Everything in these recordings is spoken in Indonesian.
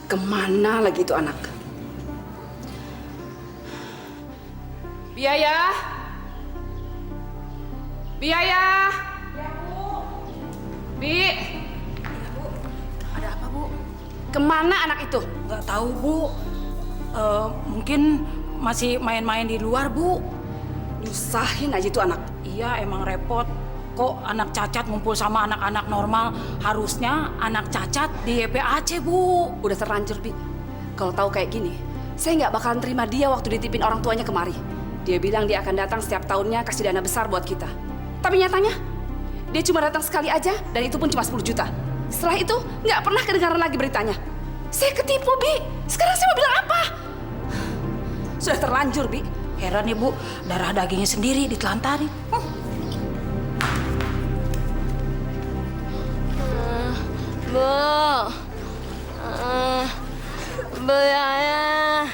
Kemana lagi itu anak? Biaya? Biaya? Ya, Bu. Bi? Ya, Bu. Ada apa, Bu? Kemana anak itu? Nggak tahu, Bu. Mungkin masih main-main di luar, Bu. Nyusahin aja itu anak. Iya, emang repot. Kok anak cacat ngumpul sama anak-anak normal? Harusnya anak cacat di YPAC, Bu. Udah terlanjur, Bi. Kalau tahu kayak gini, saya nggak bakalan terima dia waktu ditipin orang tuanya kemari. Dia bilang dia akan datang setiap tahunnya kasih dana besar buat kita. Tapi nyatanya, dia cuma datang sekali aja dan itu pun cuma 10 juta. Setelah itu, nggak pernah kedengaran lagi beritanya. Saya ketipu, Bi. Sekarang saya mau bilang apa? Sudah terlanjur, Bi. Heran ya, Bu. Darah dagingnya sendiri ditelantarin. Bu, Biaya,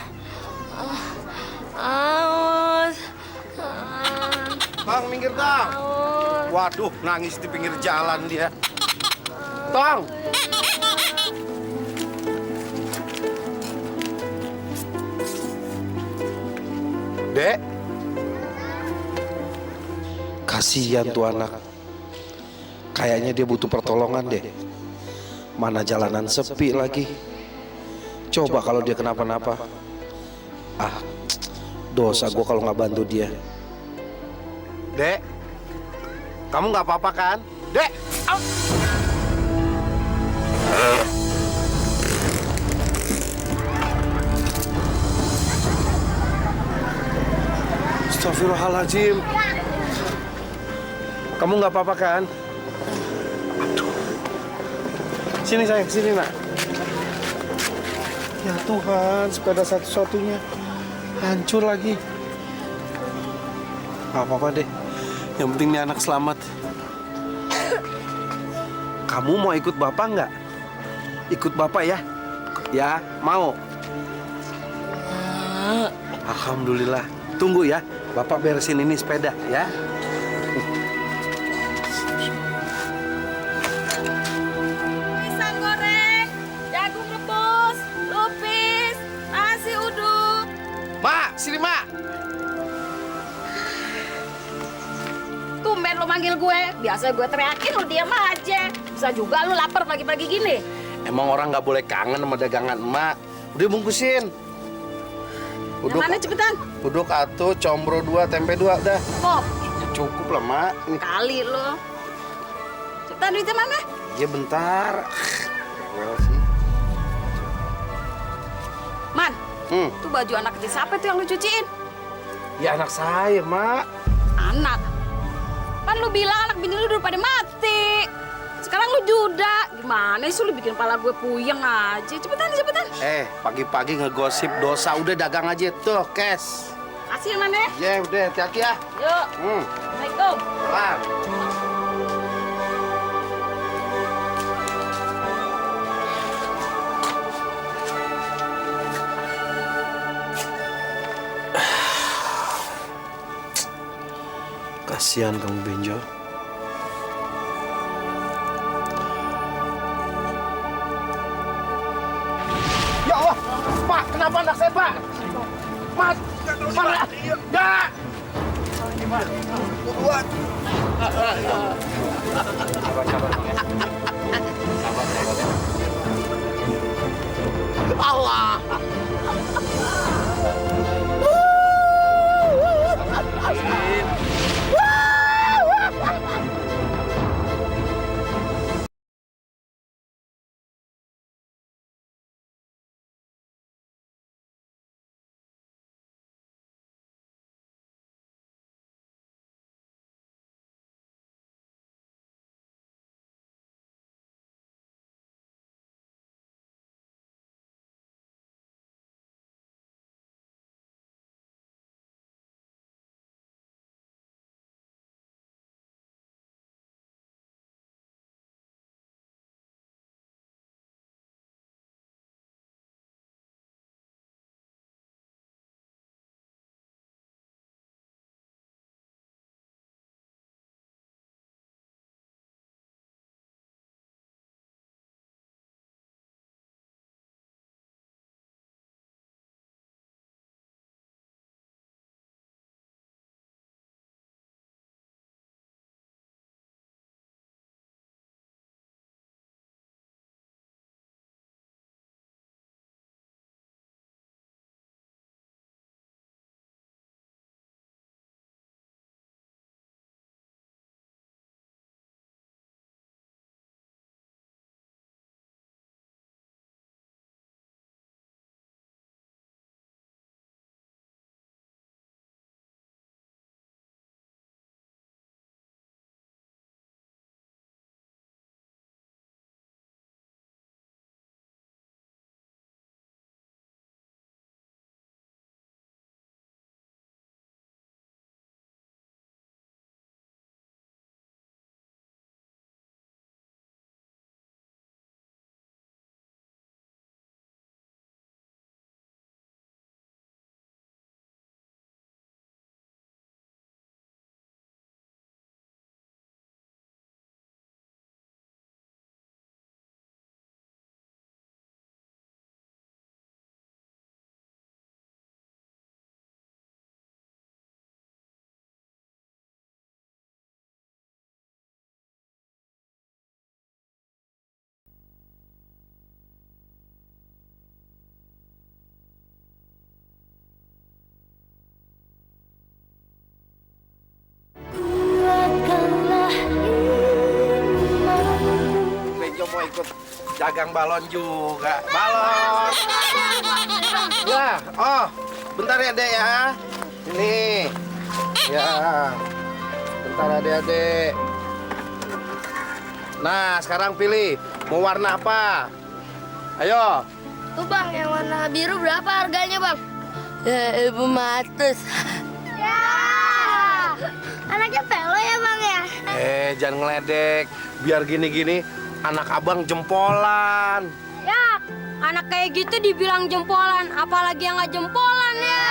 aus, Bang, minggir dong. Waduh, nangis di pinggir jalan dia. Bang. Dek. Kasihan tuh anak. Kayaknya dia butuh pertolongan deh. Mana jalanan sepi lagi. Coba kalau dia kenapa-napa. Ah, dosa gue kalau nggak bantu dia. Dek, kamu nggak apa-apa kan? Dek! Au! Astagfirullahaladzim. Kamu nggak apa-apa kan? Aduh. Sini sayang, sini nak. Ya Tuhan, sepeda satu-satunya hancur lagi. Gak apa-apa deh. Yang penting nih anak selamat. Kamu mau ikut bapak nggak? Ikut bapak ya? Ya, mau. Alhamdulillah. Tunggu ya, bapak beresin ini sepeda ya. pisang goreng, jagung rebus, lupis, nasi uduk. Mak, sini mak. Tumben lo manggil gue, biasa gue teriakin lo diam aja. Bisa juga lo lapar pagi-pagi gini. Emang orang nggak boleh kangen sama dagangan emak. Udah bungkusin. Yang mana cepetan? Uduk atuh, combro 2, tempe 2, dah. Kok, Ya, cukup lah, Mak. Ini. kali lo. Cepetan duitnya mana? Ya bentar. Well, sih. Man, tuh baju anak kecil siapa tuh yang lu cuciin? Ya anak saya, Mak. Anak. Kan lu bilang anak bini lu udah pada mati. Sekarang lu juda. Gimana sih lu bikin kepala gue puyeng aja. Cepetan, cepetan. Pagi-pagi ngegosip dosa. Udah dagang aja tuh, cash. Kasih yang mana? Ya, udah hati-hati ya. Yuk. Assalamualaikum. Kelar. Kasihan kamu, Benjo. Ya Allah, Pak, kenapa anak saya, Pak? Mas, Pak, enggak. Buat. Allah. mau ikut dagang balon juga. Balon. Ya, oh, bentar ya, Dek ya. Ini. Ya. Bentar Adik-adik. Nah, sekarang pilih mau warna apa? Ayo. Tuh bang, yang warna biru berapa harganya bang? Ya, 500. Ya, anaknya pelo ya bang ya? Jangan ngeledek. Biar gini-gini, anak abang jempolan. Ya, anak kayak gitu dibilang jempolan, apalagi yang nggak jempolan ya.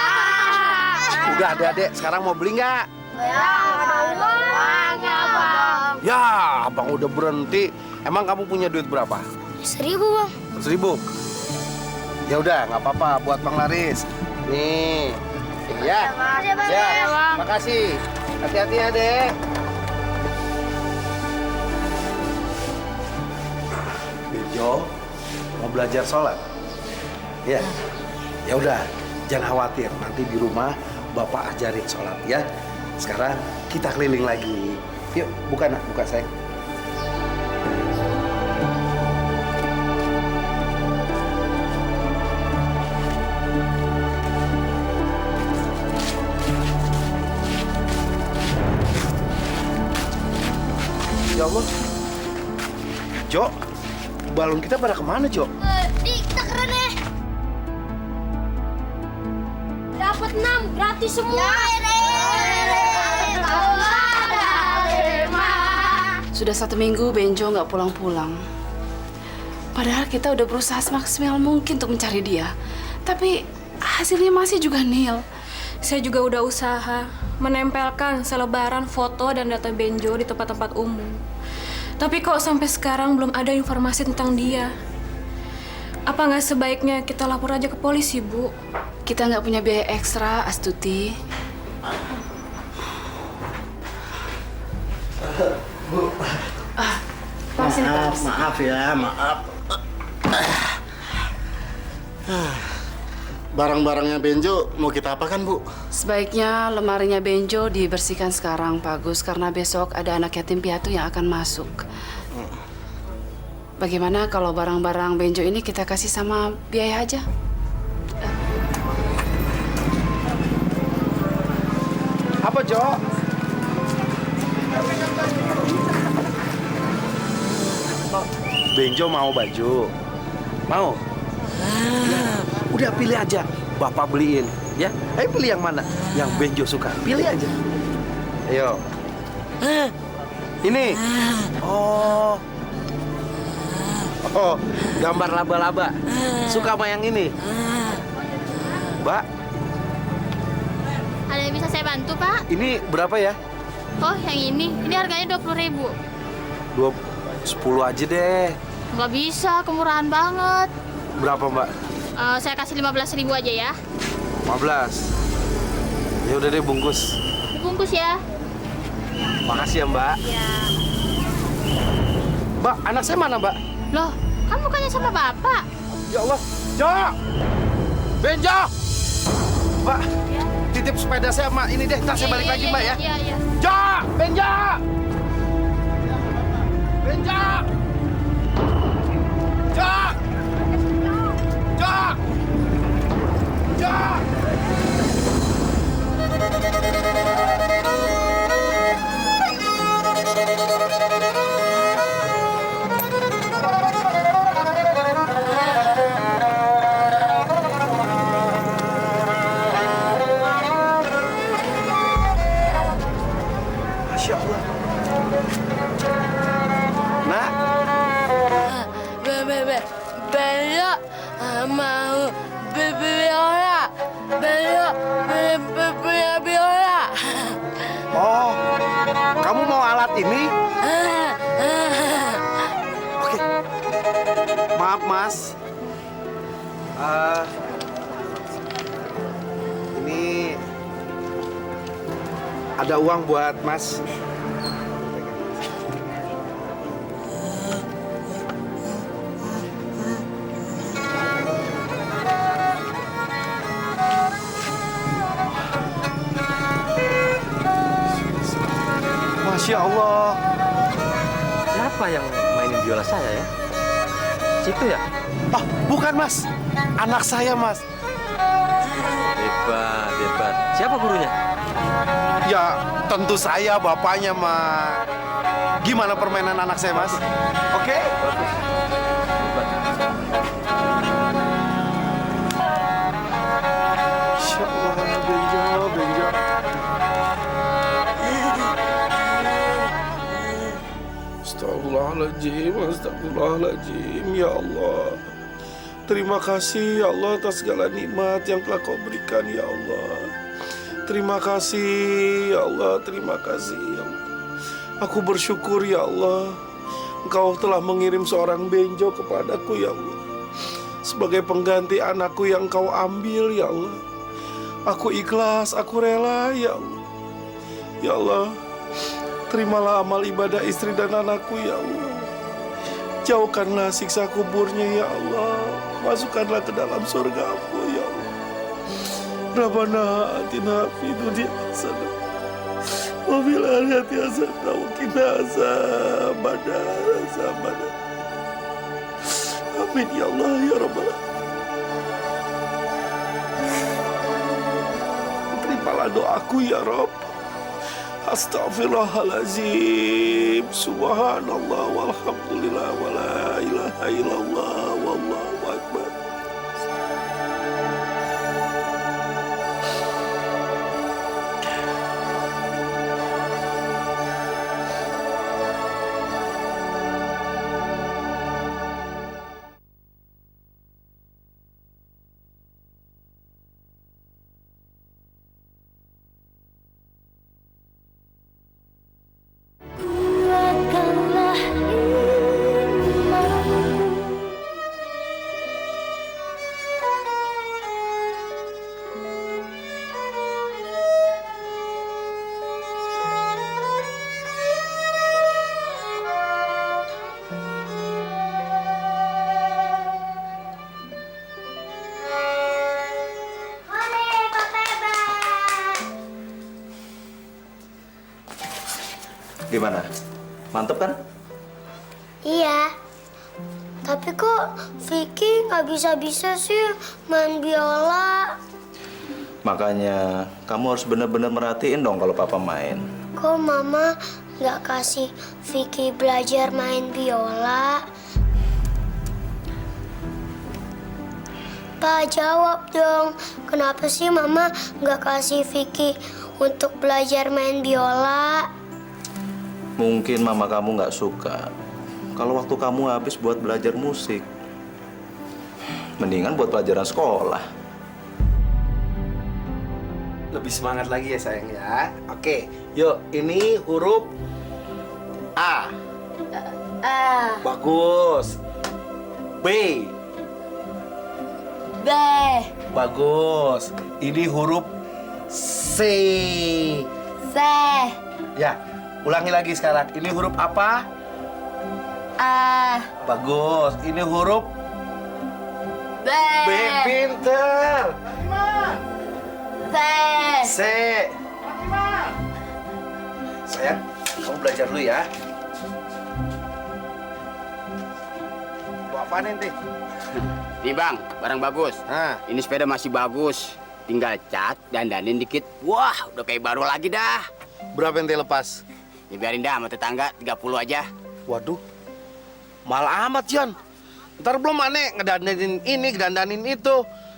Udah Adik-adik, sekarang mau beli nggak? Ya, ada uangnya bang. Ya, abang udah berhenti. Emang kamu punya duit berapa? 1000 bang. 1000. Ya udah, nggak apa-apa buat Bang Laris. Nih. Ya. Makasih bang. Ya, makasih. Hati-hati ya, Dek. Bejo, mau belajar sholat? Ya. Ya udah, jangan khawatir. Nanti di rumah Bapak ajarin sholat ya. Sekarang kita keliling lagi. Yuk, buka nak, buka sayang. Ya Allah. Jo, balon kita pada kemana, Jo? Di, kita keren ya. Dapat 6, gratis semua. Sudah 1 minggu Benjo nggak pulang-pulang. Padahal kita udah berusaha semaksimal mungkin untuk mencari dia. Tapi hasilnya masih juga nil. Saya juga udah usaha menempelkan selebaran foto dan data Benjo di tempat-tempat umum. Tapi kok sampai sekarang belum ada informasi tentang dia. Apa nggak sebaiknya kita lapor aja ke polisi, Bu? Kita nggak punya biaya ekstra, Astuti. Bu, maaf ya, maaf. Barang-barangnya Benjo mau kita apakan, Bu? Sebaiknya lemarinya Benjo dibersihkan sekarang, Pak Gus, karena besok ada anak yatim piatu yang akan masuk. Bagaimana kalau barang-barang Benjo ini kita kasih sama biaya aja? Apa, Jo? Benjo mau baju? Mau? Udah pilih aja, Bapak beliin, ya. Ayo pilih yang mana? Yang Benjo suka, pilih aja. Ayo. Ini. Oh. Oh, gambar laba-laba. Suka sama yang ini? Mbak, Ada yang bisa saya bantu pak? ini berapa ya? Oh yang ini harganya 20.000. 10 aja deh. Nggak bisa, kemurahan banget. Berapa, Mbak? Saya kasih 15.000 aja ya. 15. Ya udah deh, bungkus. Dibungkus ya. Makasih ya, Mbak. Ya. Mbak, anak saya mana, Mbak? Loh, kan bukannya sama bapak? Ya Allah. Jo! Benjo! Mbak, titip sepeda saya sama ini deh. Ntar saya balik lagi, Mbak ya. Iya, iya. Jo! Benjo! Benjo! Jo! Jo! Jo! Masya Allah. Nak, Bella mau biola. Bella punya biola. oh, kamu mau alat ini? Oke. Maaf, Mas. Ini ada uang buat Mas. Masya Allah. Siapa yang mainin biola saya ya? Situ ya? Ah, bukan mas. Anak saya mas. Hebat, hebat. Siapa gurunya? Ya, tentu saya bapaknya mas. Gimana permainan anak saya mas? Oke? Insya Allah, Benjo, Benjo. Astagfirullahaladzim, astagfirullahaladzim, ya Allah. Terima kasih ya Allah atas segala nikmat yang telah kau berikan ya Allah. Terima kasih ya Allah, terima kasih ya Allah. Aku bersyukur ya Allah, Engkau telah mengirim seorang Benjo kepadaku ya Allah. Sebagai pengganti anakku yang Kau ambil ya Allah. Aku ikhlas, aku rela ya Allah. Ya Allah, terimalah amal ibadah istri dan anakku ya Allah. Jauhkanlah siksa kuburnya ya Allah. Masukkanlah ke dalam surga-Mu ya Allah. Rabbana atina fid dunya hasanah wa fil akhirati hasanah wa qina azabannar. Amin ya Allah ya Rabbal alamin. Terimalah doaku ya Rabb. Astaghfirullahaladzim. Subhanallah walhamdulillah wa la ilaha illallah wallahu akbar. Kuatkanlah imanku. Gimana? Mantep kan? Iya, tapi kok Vicky nggak bisa-bisa sih main biola? Makanya kamu harus bener-bener merhatiin dong kalau papa main. Kok mama nggak kasih Vicky belajar main biola? Pak, jawab dong. Kenapa sih mama nggak kasih Vicky untuk belajar main biola? Mungkin mama kamu nggak suka kalau waktu kamu habis buat belajar musik. Mendingan buat pelajaran sekolah. Lebih semangat lagi ya sayang ya. Oke, yuk ini huruf A. Bagus. B. B. Bagus. Ini huruf C. C. Ya, ulangi lagi sekarang. Ini huruf apa? A. Bagus. Ini huruf B. B. Pinter. C. C. Sayang, kamu belajar dulu ya. Bawa apa nih? Nih bang, barang bagus. Nah, Ini sepeda masih bagus. Tinggal cat, dandanin dikit. Wah, udah kayak baru lagi dah. berapa ente lepas? Ya biarin dah sama tetangga, 30 aja. Waduh, mahal amat, Jon. Ntar belum aneh ngedandanin ini, ngedandanin itu.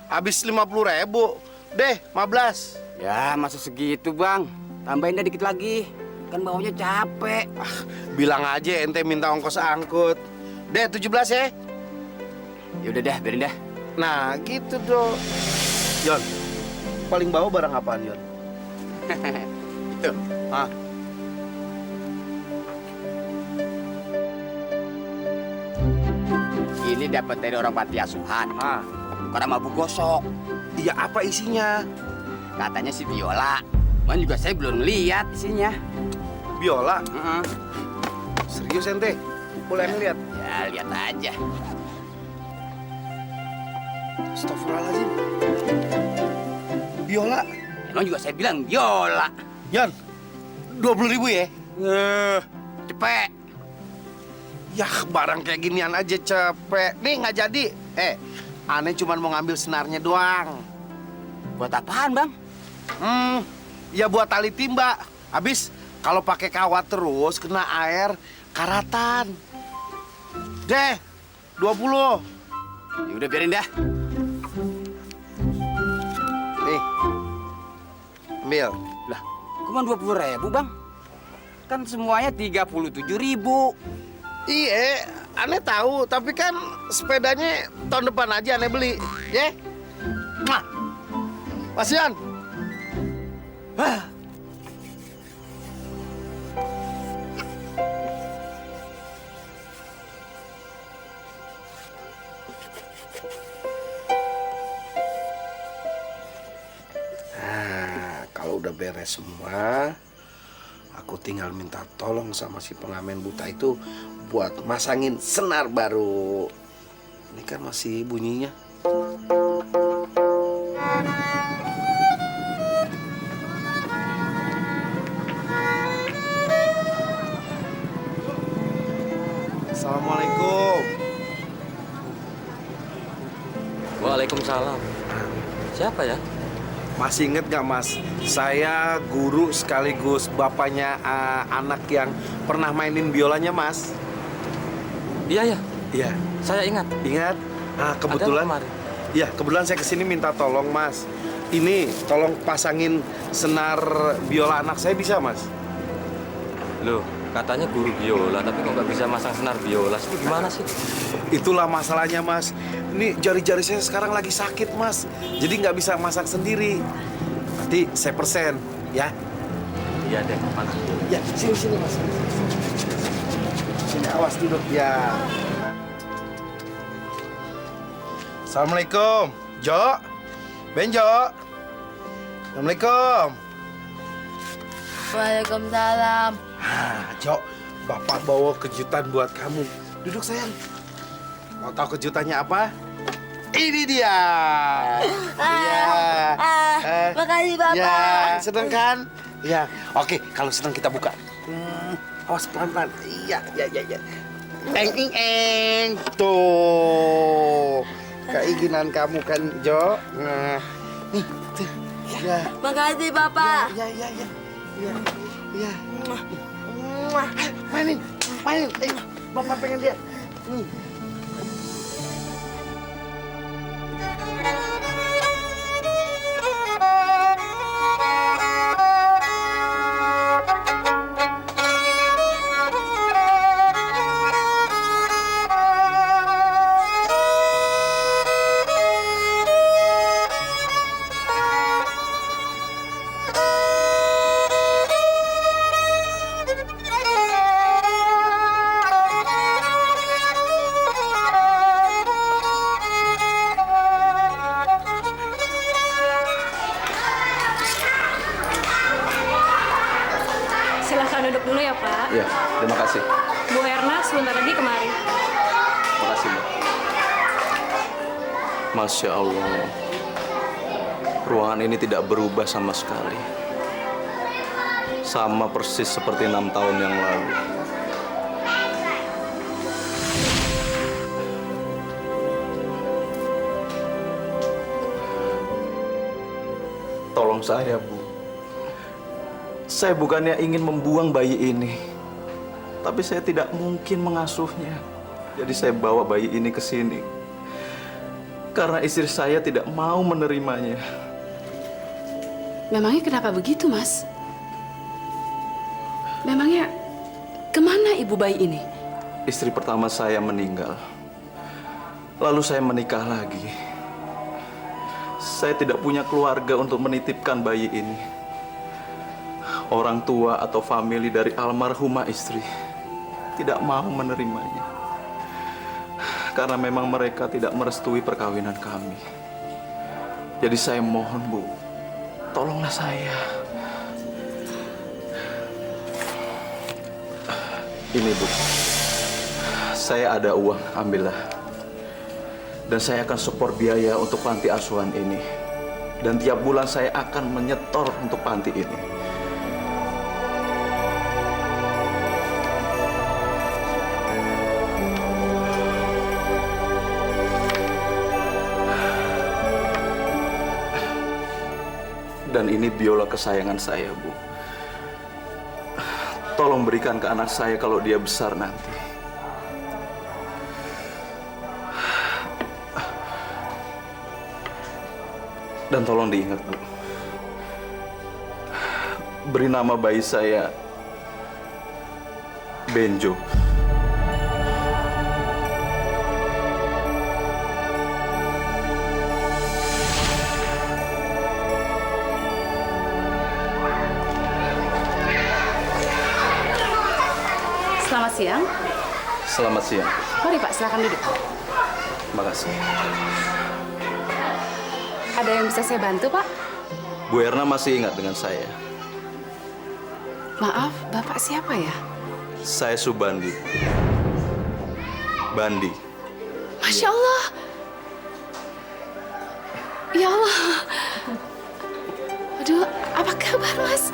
Habis 50.000. Deh, 15. Ya, masa segitu bang? Tambahin dah dikit lagi. Kan bawanya capek. Bilang aja ente minta ongkos angkut. Deh, 17 ya. Ya udah dah, biarin dah. Nah, gitu dong. Jon, paling bawah barang apaan, Jon? Itu. Hah? Ini dapat dari orang panti asuhan. Ah, Bukan sama Bu Gosok. iya apa isinya? Katanya si biola. Man juga saya belum ngeliat isinya. Biola? Heeh. Serius ente? Boleh ngeliat? Ya, lihat aja. Astagfirullahaladzim. Biola? Emang juga saya bilang biola. Jon, 20.000 ya? Cepet. Yah, barang kayak ginian aja cepet. Nih nggak jadi. Aneh cuma mau ngambil senarnya doang. Buat apaan, Bang? Ya buat tali timba. Habis kalau pakai kawat terus kena air karatan. Deh, 20. Ya udah biarin dah. Nih. Ambil. Lah, cuma 20.000, Bang. Kan semuanya 37.000. Iya, aneh tahu, tapi kan sepedanya tahun depan aja aneh beli, ya? Mwah. Mas Yan. Nah, kalau udah beres semua, aku tinggal minta tolong sama si pengamen buta itu buat masangin senar baru. Ini kan masih bunyinya. Assalamualaikum. Waalaikumsalam. Siapa ya? Masih inget gak Mas? Saya guru sekaligus bapaknya anak yang pernah mainin biolanya Mas. Iya ya, Iya. saya ingat. Ingat? Kebetulan. Ada kemarin. Iya, kebetulan saya kesini minta tolong Mas. Ini tolong pasangin senar biola anak saya bisa Mas? Loh, katanya guru biola, tapi kok nggak bisa masang senar biola sih? Gimana sih? Itulah masalahnya Mas. Ini jari-jari saya sekarang lagi sakit Mas. Jadi nggak bisa masak sendiri. Nanti saya persen, ya? Iya deh, mana? Ya, sini Mas. Sini awas duduk ya. Assalamualaikum, Jo. Benjo. Assalamualaikum. Waalaikumsalam. Jo, Bapak bawa kejutan buat kamu. Duduk sayang. Mau tahu kejutannya apa? Ini dia. Makasih Bapak. Ya, seneng kan? Ya, oke. Kalau seneng kita buka. Awas pelan-pelan. Iya. Eng. Tuh. Keinginan kamu kan, Jo. Nah, nih, tuh. Ya. Makasih Bapak. Ya. Mainin. Ayo, Bapak pengen lihat. Silahkan duduk dulu ya, Pak. Iya, terima kasih. Bu Erna sebentar lagi kemari. Terima kasih, Mbak. Masya Allah. Ruangan ini tidak berubah sama sekali. Sama persis seperti 6 tahun yang lalu. Tolong saya, Bu. Saya bukannya ingin membuang bayi ini, tapi saya tidak mungkin mengasuhnya. Jadi saya bawa bayi ini ke sini. Karena istri saya tidak mau menerimanya. Memangnya kenapa begitu, Mas? Memangnya kemana ibu bayi ini? Istri pertama saya meninggal. Lalu saya menikah lagi. Saya tidak punya keluarga untuk menitipkan bayi ini. Orang tua atau famili dari almarhumah istri tidak mau menerimanya. Karena memang mereka tidak merestui perkawinan kami. Jadi saya mohon, Bu, tolonglah saya. Ini, Bu. Saya ada uang, ambillah. Dan saya akan support biaya untuk panti asuhan ini. Dan tiap bulan saya akan menyetor untuk panti ini. Dan ini biola kesayangan saya, Bu. Tolong berikan ke anak saya kalau dia besar nanti. Dan tolong diingat, Bu. Beri nama bayi saya Benjo. Selamat siang. Selamat siang. Mari Pak, silakan duduk. Makasih. Ada yang bisa saya bantu, Pak? Bu Erna masih ingat dengan saya. Maaf, Bapak siapa ya? Saya Subandi. Bandi. Masya Allah. Ya Allah. Aduh, apa kabar, Mas?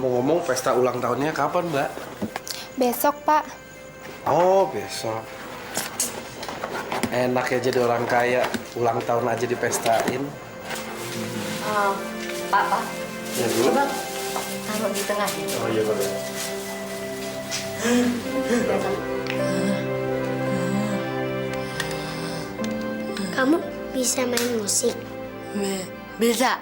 Ngomong-ngomong, pesta ulang tahunnya kapan, Mbak? Besok, Pak. Oh, besok. Enak ya jadi orang kaya, ulang tahun aja dipestain. Pak. Ya, dulu. Coba taruh di tengah. Oh iya, Pak. Kamu bisa main musik? Bisa.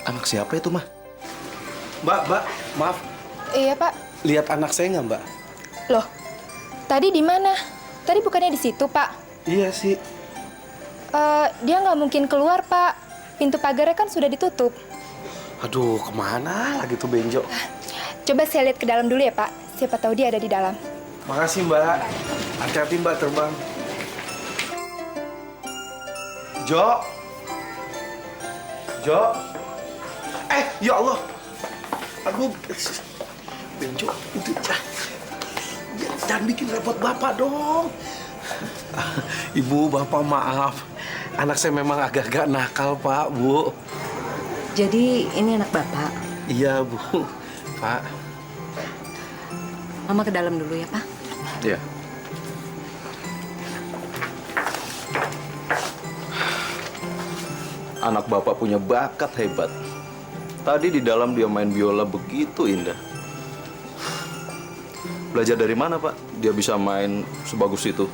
Anak siapa itu, Mah? Mbak, maaf. Iya, Pak. Lihat anak saya nggak, Mbak? Loh, tadi di mana? Tadi bukannya di situ, Pak? Iya sih. Dia nggak mungkin keluar, Pak. Pintu pagarnya kan sudah ditutup. Aduh, kemana lagi tuh Benjo? Coba saya lihat ke dalam dulu ya, Pak. Siapa tahu dia ada di dalam. Makasih, Mbak. Hati-hati, Mbak, terbang. Jo. Ya Allah. Aduh. Benjo, udah. Jangan bikin repot Bapak dong. Ibu, Bapak maaf. Anak saya memang agak-agak nakal, Pak, Bu. Jadi ini anak Bapak? Iya, Bu. Pak. Mama ke dalam dulu ya, Pak? Iya. Anak Bapak punya bakat hebat. Tadi di dalam dia main biola begitu indah. Belajar dari mana, Pak? Dia bisa main sebagus itu.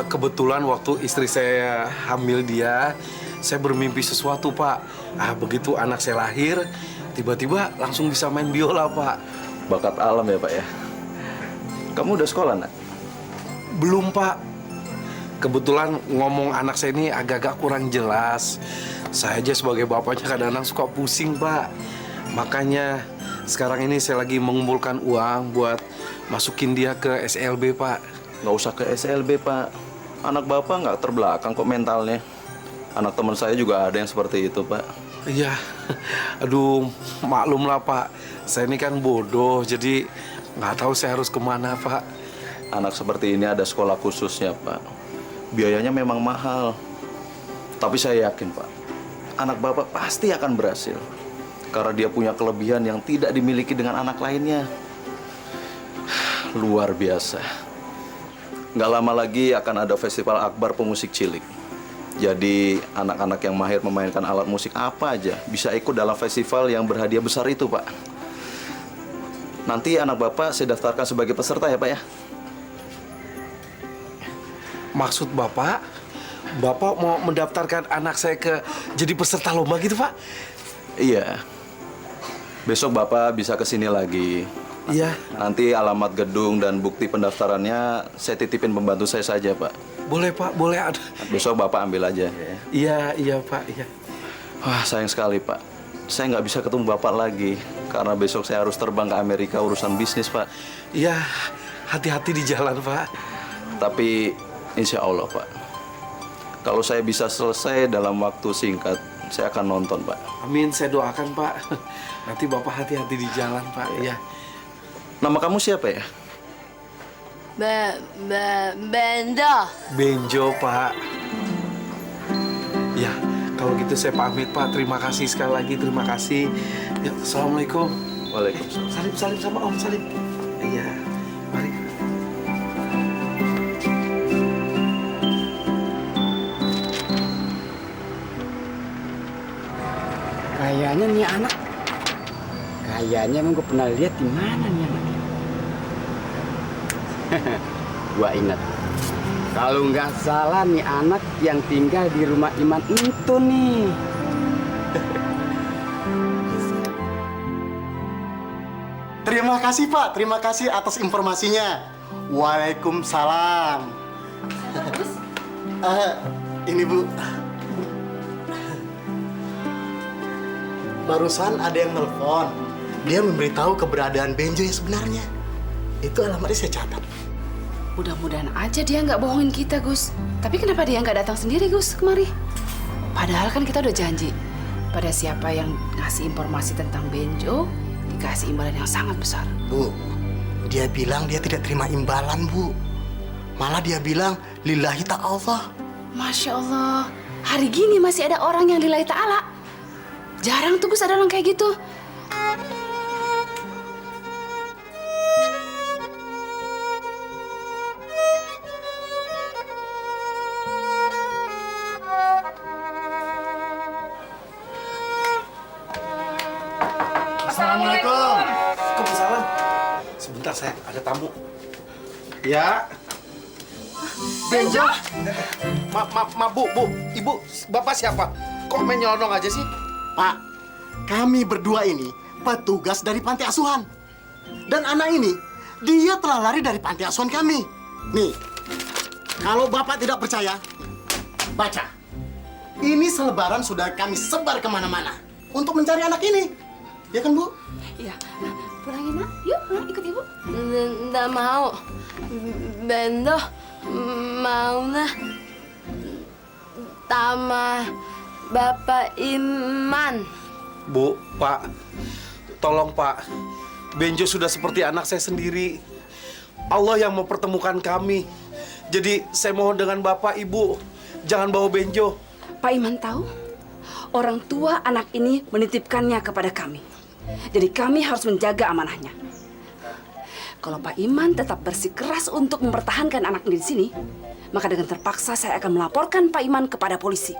Kebetulan waktu istri saya hamil dia, saya bermimpi sesuatu, Pak. Begitu anak saya lahir, tiba-tiba langsung bisa main biola, Pak. Bakat alam ya, Pak ya? Kamu udah sekolah, Nak? Belum, Pak. Kebetulan ngomong anak saya ini agak-agak kurang jelas. Saya aja sebagai bapaknya kadang-kadang suka pusing, Pak. Makanya sekarang ini saya lagi mengumpulkan uang buat masukin dia ke SLB, Pak. Nggak usah ke SLB, Pak. Anak Bapak nggak terbelakang kok mentalnya. Anak teman saya juga ada yang seperti itu, Pak. Iya. Aduh, maklum lah, Pak. Saya ini kan bodoh, jadi nggak tahu saya harus kemana, Pak. Anak seperti ini ada sekolah khususnya, Pak. Biayanya memang mahal. Tapi saya yakin, Pak. anak Bapak pasti akan berhasil. Karena dia punya kelebihan yang tidak dimiliki dengan anak lainnya. Luar biasa. Nggak lama lagi akan ada festival akbar pemusik cilik. Jadi anak-anak yang mahir memainkan alat musik apa aja bisa ikut dalam festival yang berhadiah besar itu, Pak. Nanti anak Bapak saya daftarkan sebagai peserta ya, Pak ya. Maksud Bapak mau mendaftarkan anak saya ke jadi peserta lomba gitu, Pak? Iya. Besok Bapak bisa ke sini lagi. Iya. Nanti alamat gedung dan bukti pendaftarannya saya titipin pembantu saya saja, Pak. Boleh, Pak, boleh ada. Besok Bapak ambil aja. Iya, Pak, iya. Wah, sayang sekali, Pak. Saya nggak bisa ketemu Bapak lagi. Karena besok saya harus terbang ke Amerika urusan bisnis, Pak. Iya, hati-hati di jalan, Pak. Tapi insya Allah, Pak. Kalau saya bisa selesai dalam waktu singkat, saya akan nonton, Pak. Amin, saya doakan, Pak. Nanti Bapak hati-hati di jalan, Pak. Iya. Nama kamu siapa ya? Bendo. Benjo, Pak. Ya, kalau gitu saya pamit, Pak. Terima kasih sekali lagi, terima kasih. Ya, Assalamualaikum. Waalaikumsalam. Salim sama Om, salim. Iya, mari. Kayaknya nih anak. Kayaknya emang gue pernah lihat di mana nih anak. Gua ingat. Kalau nggak salah nih anak yang tinggal di rumah Iman itu nih. Terima kasih Pak, terima kasih atas informasinya. Waalaikumsalam. Ini Bu. Barusan ada yang nelpon. Dia memberitahu keberadaan Benjo yang sebenarnya. Itu alamatnya saya catat. Mudah-mudahan aja dia nggak bohongin kita, Gus. Tapi kenapa dia nggak datang sendiri, Gus, kemari? Padahal kan kita udah janji. Pada siapa yang ngasih informasi tentang Benjo, dikasih imbalan yang sangat besar. Bu, dia bilang dia tidak terima imbalan, Bu. Malah dia bilang, lillahi ta'ala. Masya Allah, hari gini masih ada orang yang lillahi ta'ala. Jarang tuh, Gus, ada orang kayak gitu. Assalamualaikum. Waalaikumsalam. Sebentar, saya ada tamu. Ya. Benjo? Bu, Ibu, Bapak siapa? Kok main nyelonong aja sih? Pak, kami berdua ini petugas dari panti asuhan. Dan anak ini, dia telah lari dari panti asuhan kami. Nih, kalau Bapak tidak percaya, baca. Ini selebaran sudah kami sebar kemana-mana untuk mencari anak ini. Ya kan, Bu? Iya. Nah, pulangin, nak. Yuk, nak, ikut Ibu. Nggak mau. Bendo mau nah sama Bapak Iman. Bu, Pak, tolong Pak. Benjo sudah seperti anak saya sendiri. Allah yang mempertemukan kami. Jadi saya mohon dengan Bapak, Ibu, jangan bawa Benjo. Pak Iman tahu, orang tua anak ini menitipkannya kepada kami. Jadi kami harus menjaga amanahnya. Kalau Pak Iman tetap bersikeras untuk mempertahankan anak ini di sini, maka dengan terpaksa saya akan melaporkan Pak Iman kepada polisi.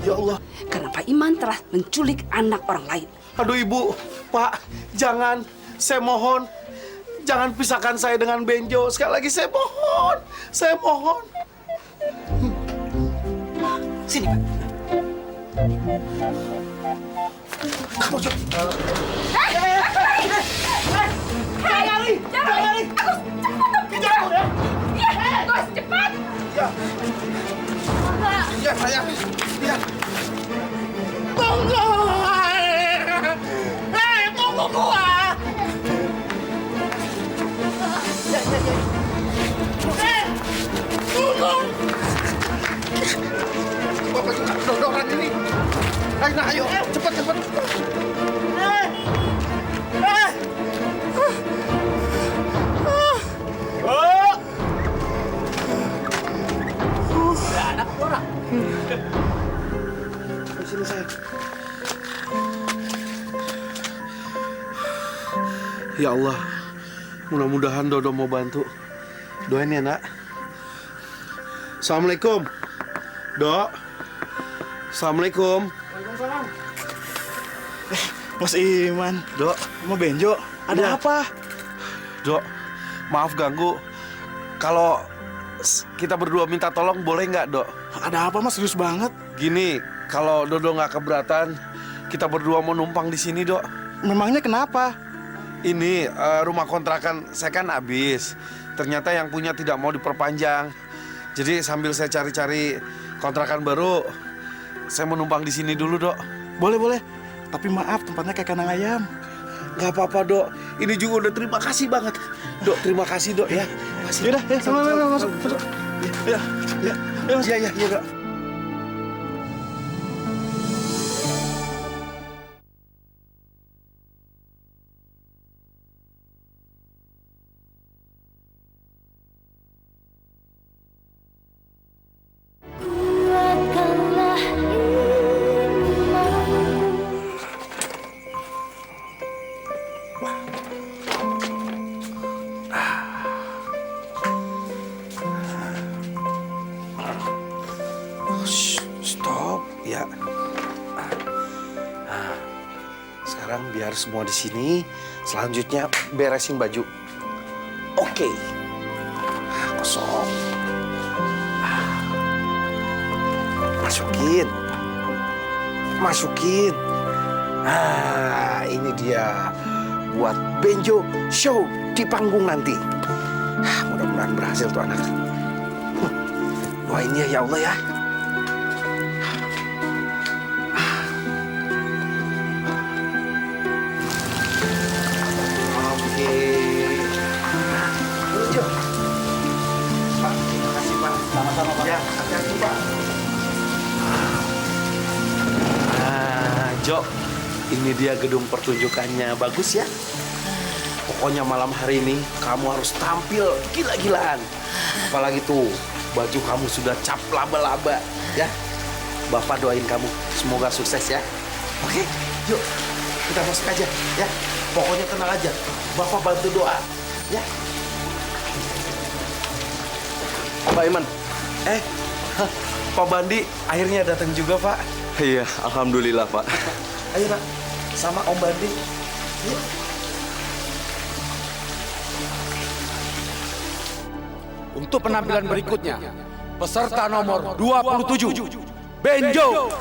Ya Allah. Karena Pak Iman telah menculik anak orang lain. Aduh Ibu, Pak, jangan. Saya mohon. Jangan pisahkan saya dengan Benjo. Sekali lagi saya mohon. Saya mohon. Sini, Pak. Kamu coba. Cepat! Ya, saya. Ya. Tunggu! Tunggu gua! Tunggu! Bapak juga dodoran ini. Ayo, ayo, cepat, cepat. Anak orang. Sini, sayang. Ya Allah, mudah-mudahan Dodo mau bantu. Doain ya, Nak. Assalamualaikum. Dok. Assalamualaikum. Waalaikumsalam. Mas Iman. Dok. Mau Benjo? Ada Iya. apa? Dok, maaf ganggu. Kalau kita berdua minta tolong boleh nggak, Dok? Ada apa Mas? Serius banget. Gini, kalau Dodo nggak keberatan, kita berdua mau numpang di sini, Dok. Memangnya kenapa? Ini rumah kontrakan saya kan habis. Ternyata yang punya tidak mau diperpanjang. Jadi sambil saya cari-cari kontrakan baru, saya mau numpang di sini dulu, Dok. Boleh, boleh. Tapi maaf, tempatnya kayak kandang ayam. Gak apa-apa, Dok. Ini juga udah terima kasih banget. Dok, terima kasih, Dok, ya. Makasih. Yaudah, ya, sama masuk. Ya, ya, ya, Mas. Iya, Dok. Stop, ya. Nah, sekarang biar semua di sini. Selanjutnya beresin baju. Oke. Kosong. Masukin. Masukin. Nah, ini dia buat Benjo show di panggung nanti. Mudah-mudahan berhasil tuh anak. Doain ya Allah ya. Oke. Benjo. Pak, terima kasih Pak. Sama-sama Pak. Ya, hati-hati Pak. Jo, ini dia gedung pertunjukannya. Bagus ya? Pokoknya malam hari ini kamu harus tampil gila-gilaan. Apalagi tuh, baju kamu sudah cap laba-laba, ya. Bapak doain kamu, semoga sukses ya. Oke, yuk kita masuk aja, ya. Pokoknya tenang aja, Bapak bantu doa, ya. Pak Iman, Pak Bandi akhirnya datang juga, Pak. Iya, alhamdulillah, Pak. Ayo, Pak, sama Om Bandi. Yuk. Untuk penampilan berikutnya, peserta nomor 27, Benjo.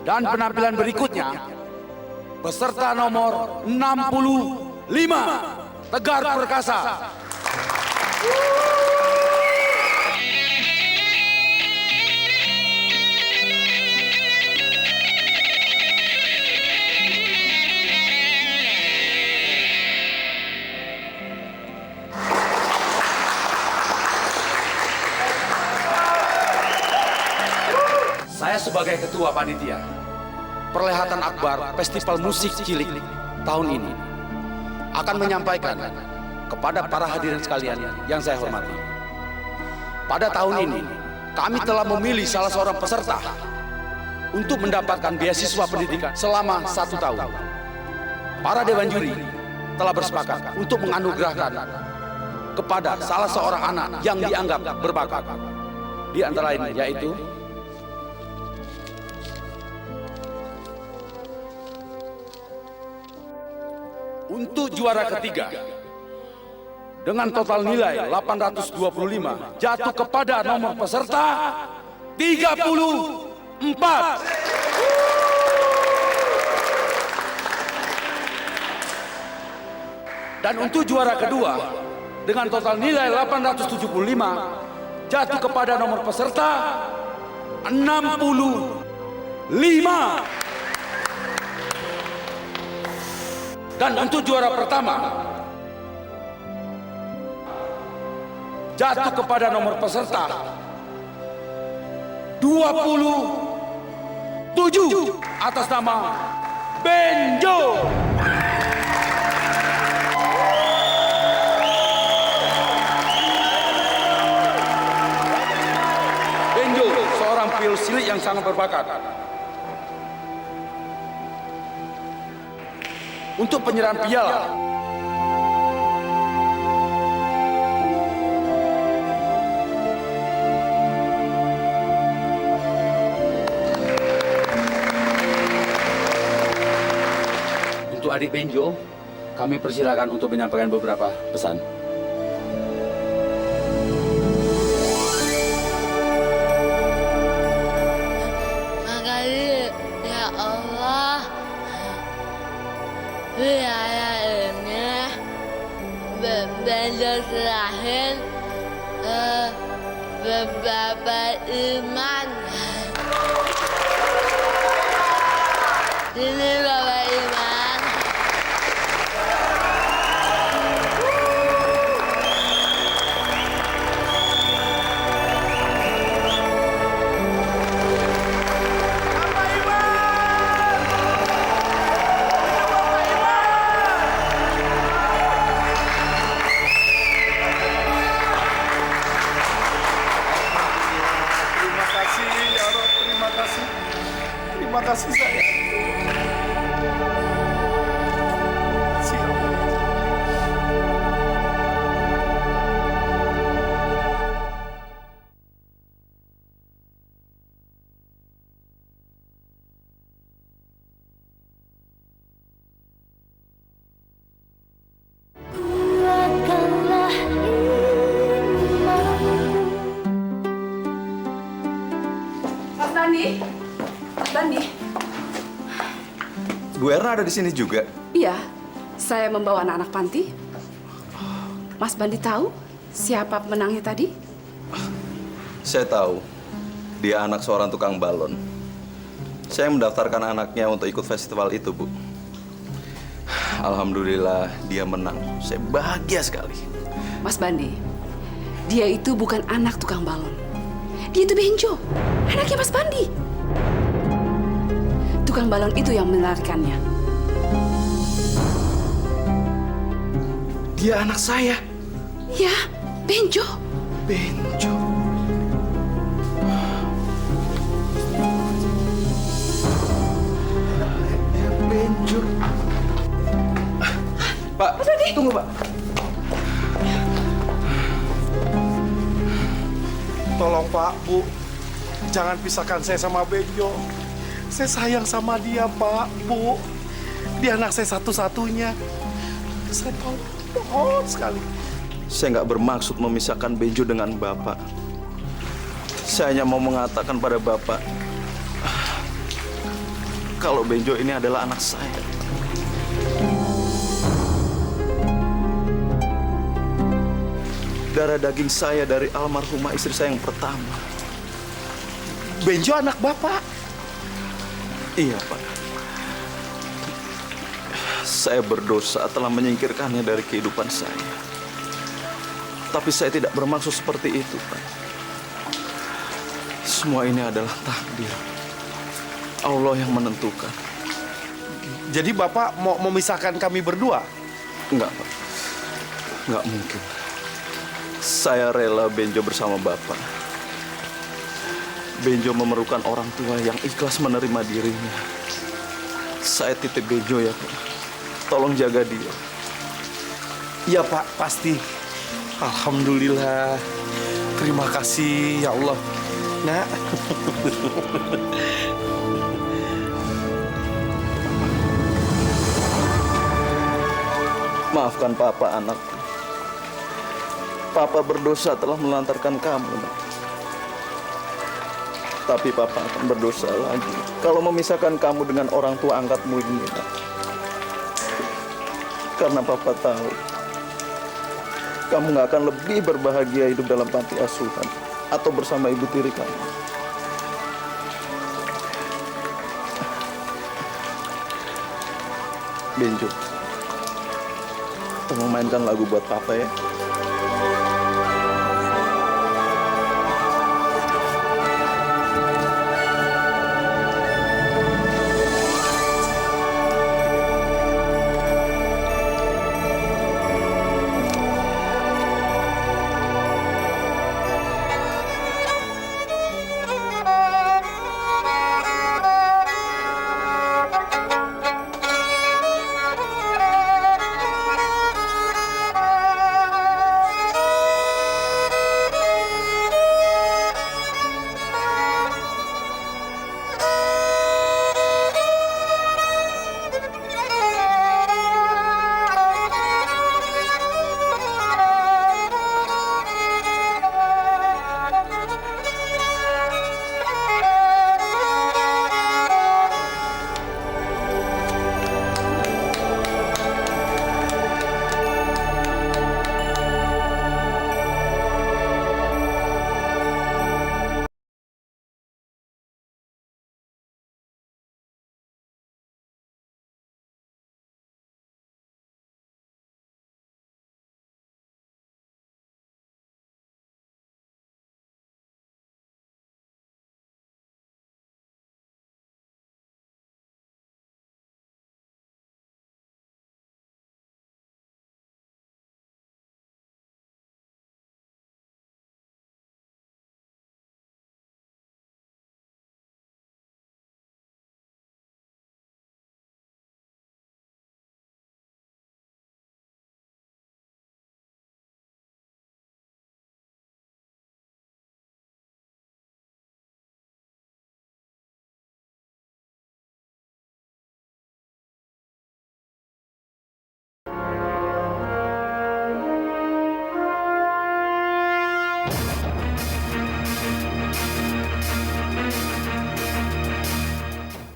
Dan penampilan berikutnya, peserta nomor 65, Tegar Perkasa. Saya sebagai ketua panitia perhelatan akbar Festival Musik Cilik tahun ini akan menyampaikan kepada para hadirin sekalian yang saya hormati. Pada tahun ini kami telah memilih salah seorang peserta untuk mendapatkan beasiswa pendidikan selama 1 tahun. Para dewan juri telah bersepakat untuk menganugerahkan kepada salah seorang anak yang dianggap berbakat. Di antara lain yaitu untuk juara ketiga dengan total nilai 825 jatuh kepada nomor peserta 34. Dan untuk juara kedua dengan total nilai 875 jatuh kepada nomor peserta 65. Dan untuk juara pertama jatuh kepada nomor peserta 27 atas nama Benjo. Benjo seorang pil cilik yang sangat berbakat. Untuk penyerahan piala untuk adik Benjo, kami persilakan untuk menyampaikan beberapa pesan. Makasih ya Allah. Biaya ini Benjo serahin Bapak Iman. Ini Bapak Iman. Terima kasih sayang. Mas Bandi, Mas Bandi. Bu Erna ada di sini juga. Iya, saya membawa anak-anak panti. Mas Bandi tahu siapa pemenangnya tadi? Saya tahu, dia anak seorang tukang balon. Saya mendaftarkan anaknya untuk ikut festival itu, Bu. Alhamdulillah dia menang. Saya bahagia sekali. Mas Bandi, dia itu bukan anak tukang balon. Dia itu Benjo, anaknya Mas Bandi. Tukang balon itu yang melarikannya. Dia anak saya. Ya, Benjo. Benjo. Dia Benjo. Pak, tunggu, Pak. Tolong Pak, Bu, jangan pisahkan saya sama Benjo. Saya sayang sama dia, Pak, Bu. Dia anak saya satu-satunya. Saya mohon sekali. Saya nggak bermaksud memisahkan Benjo dengan Bapak. Saya hanya mau mengatakan pada Bapak, kalau Benjo ini adalah anak saya. Darah daging saya dari almarhumah istri saya yang pertama. Benjo anak Bapak? Iya, Pak. Saya berdosa telah menyingkirkannya dari kehidupan saya. Tapi saya tidak bermaksud seperti itu, Pak. Semua ini adalah takdir. Allah yang menentukan. Jadi Bapak mau memisahkan kami berdua? Enggak, Pak. Enggak mungkin. Saya rela Benjo bersama Bapak. Benjo memerlukan orang tua yang ikhlas menerima dirinya. Saya titip Benjo ya, Pak. Tolong jaga dia. Iya Pak, pasti. Alhamdulillah. Terima kasih ya Allah. Nak. Maafkan Papa, anak. Papa berdosa telah melantarkan kamu, Nak. Tapi Papa akan berdosa lagi kalau memisahkan kamu dengan orang tua angkatmu ini, Nak. Karena Papa tahu kamu gak akan lebih berbahagia hidup dalam panti asuhan atau bersama ibu tiri kamu. Benjo, tolong mainkan lagu buat Papa ya.